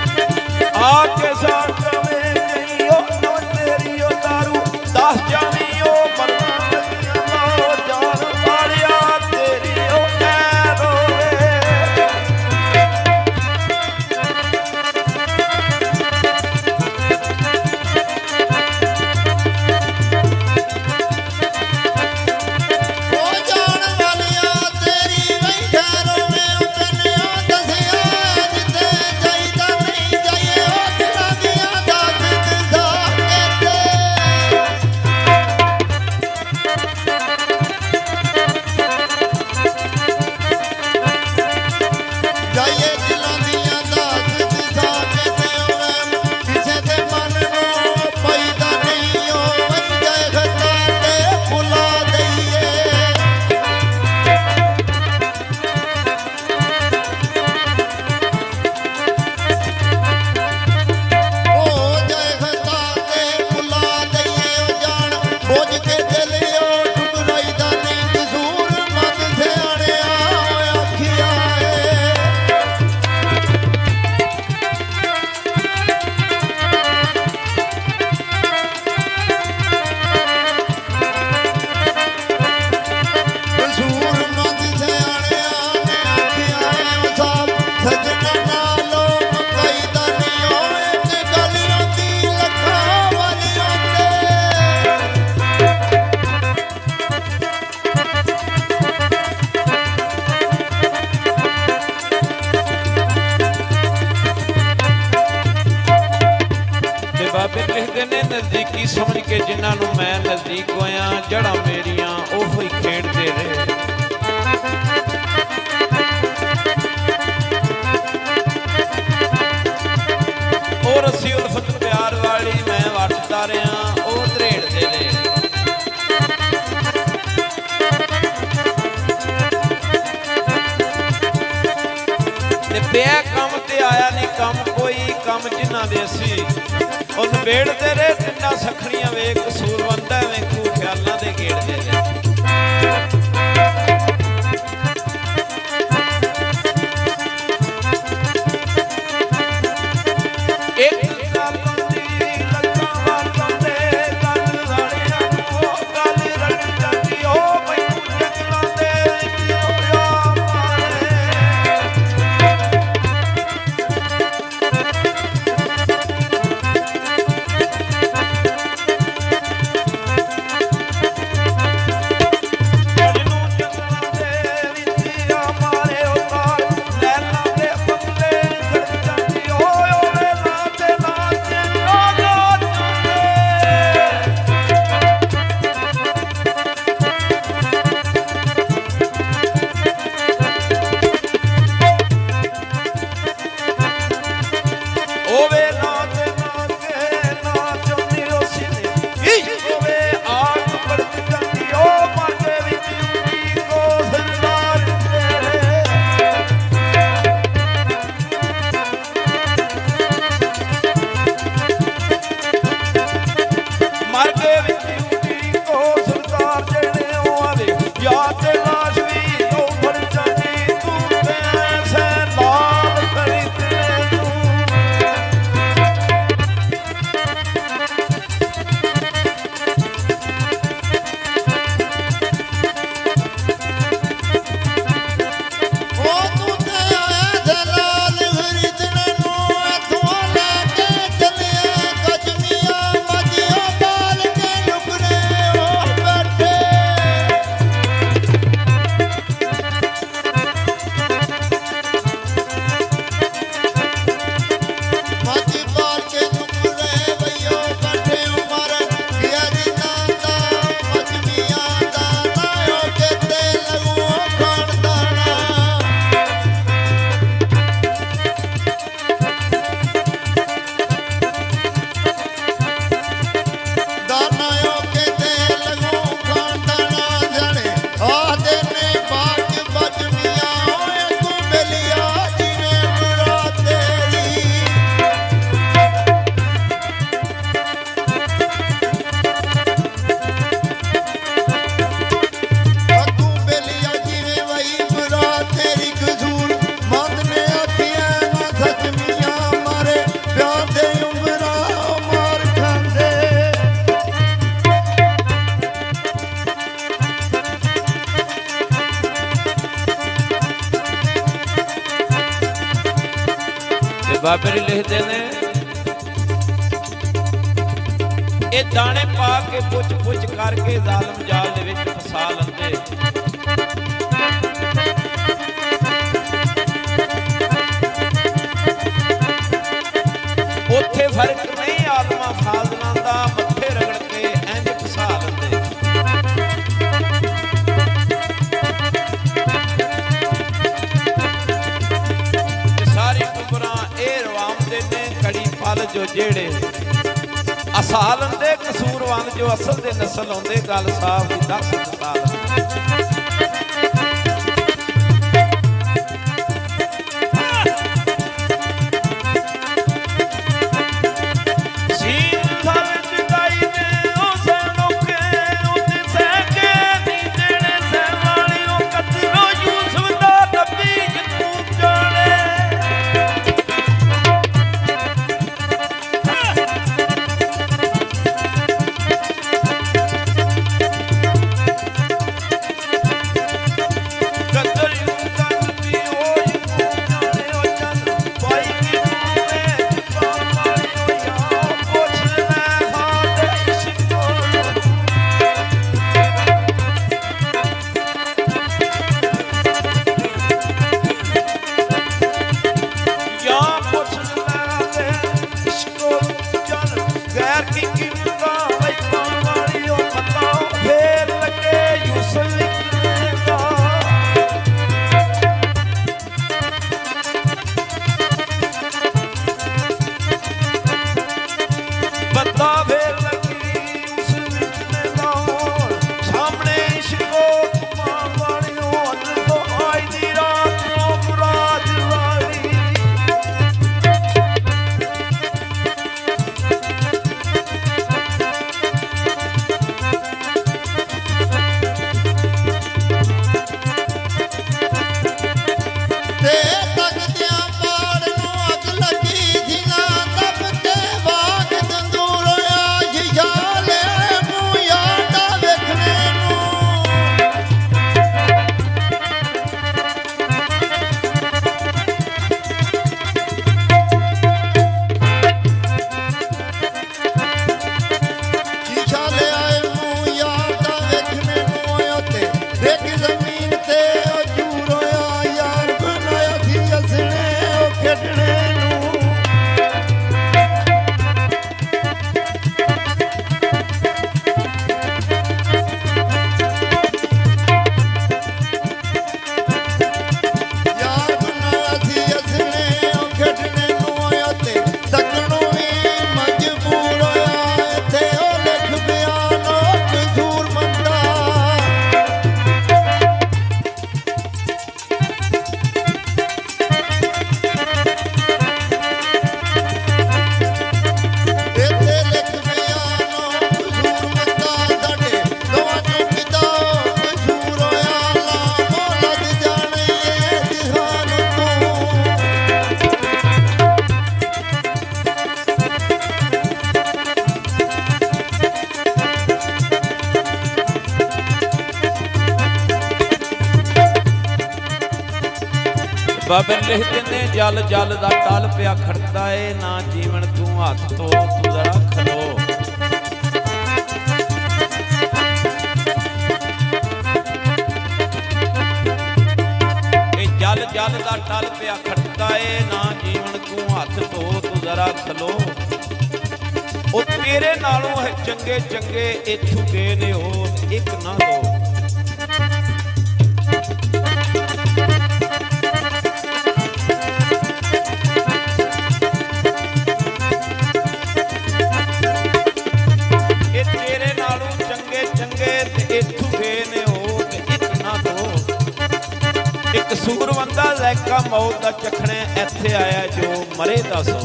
आके साथ में नहीं हो तो तेरी ओ दारू दास जावी ओ मरना लगिया जान पालिया तेरी ओ रोवे बाबे लिखते ने नजदीकी समझ के जिन्होंने मैं नजदीक होया जड़ा मेरिया ओह ही खेड़ते रहे और असी उल्फत प्यार वाली मैं वटता रहा वो दरेड़ते रहे पिया कम ते आया नहीं कम कोई कम जिन्ना दे सी और नबेड़ते रहे तिन्ना सखड़ियां वेख कसूरवंदा वेखू ख्यालां दे घेड़दे रहे बाबे जी लिखते ने ये दाने पा के पुछ पुछ करके जालम जाल दे विच फसा लंदे। उत्थे फर्क नहीं आलमा फाजलां दा मत्थे रगड़ के इंज फसा लंदे। सारी कुबरां ए रवामदे ने कड़ी पल जो जेड़े असाल दे कसूरवान जो असल दे नस्ल आउंदे गल साफ दी 10 साल बाबे लिखते ने जल जल दा टल पिया खड़ता है ना जीवन तू हाथ तो तू जरा खलो। जल जल दा टल पिया खड़ता है ना जीवन तू हाथ तो तू जरा खलो। ओ तेरे नालों है चंगे चंगे इथू गए ने हो एक ना दो। कसूरवंदा लैका मौत दा चखने इत्थे आया जो मरे दा सो।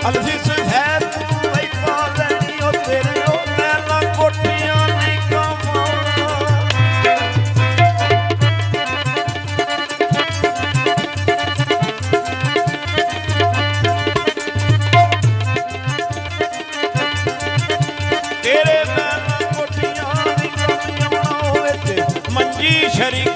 ਅਲਫੀ ਸਫੈਦ ਤੂੰ ਵੈਕਾ ਲੈਣੀ ਉਹ ਤੇਰੇ ਉਹ ਮੈਲਾਂ ਕੋਠੀਆਂ ਨਹੀਂ ਕਮਾਉਣਾ ਤੇਰੇ ਮੈਲਾਂ ਕੋਠੀਆਂ ਨਹੀਂ ਕਮਾਉਣਾ ਹੋਵੇ ਤੇ ਮੰਜੀ ਸ਼ਰੀਕ